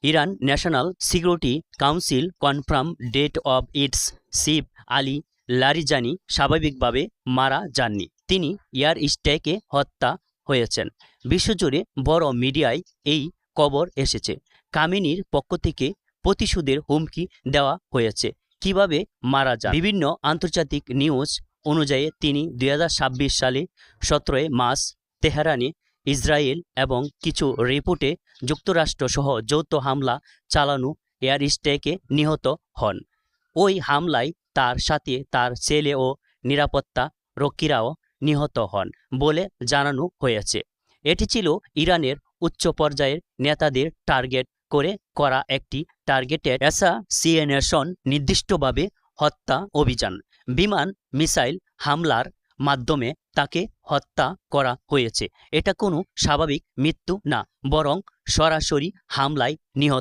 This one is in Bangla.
Iran national security council confirm death of its chief Ali Larijani স্বাভাবিকভাবে মারা যাননি, তিনি এয়ার স্ট্রাইকে হত্যা হয়েছেন। বিশ্বজুড়ে বড় মিডিয়ায় এই খবর এসেছে। খামেনির পক্ষ থেকে প্রতিশোধের হুমকি দেওয়া হয়েছে। কিভাবে মারা যান? বিভিন্ন আন্তর্জাতিক নিউজ অনুযায়ী তিনি 2026 সালে 17 মার্চ তেহরানে ইসরায়েল এবং কিছু রিপোর্টে যুক্তরাষ্ট্র সহ যৌথ হামলা চালানো এয়ার স্ট্রাইকে নিহত হন। ওই হামলায় তার সাথে তার ছেলে ও নিরাপত্তা রক্ষীরাও নিহত হন বলে জানানো হয়েছে। এটি ছিল ইরানের উচ্চ পর্যায়ের নেতাদের টার্গেট করে করা একটি টার্গেটেড অ্যাসাসিনেশন নির্দিষ্টভাবে হত্যা অভিযান। বিমান মিসাইল হামলার মাধ্যমে তাকে হত্যা করা হয়েছে। এটা কোনো স্বাভাবিক মৃত্যু না, বরং সরাসরি হামলায় নিহত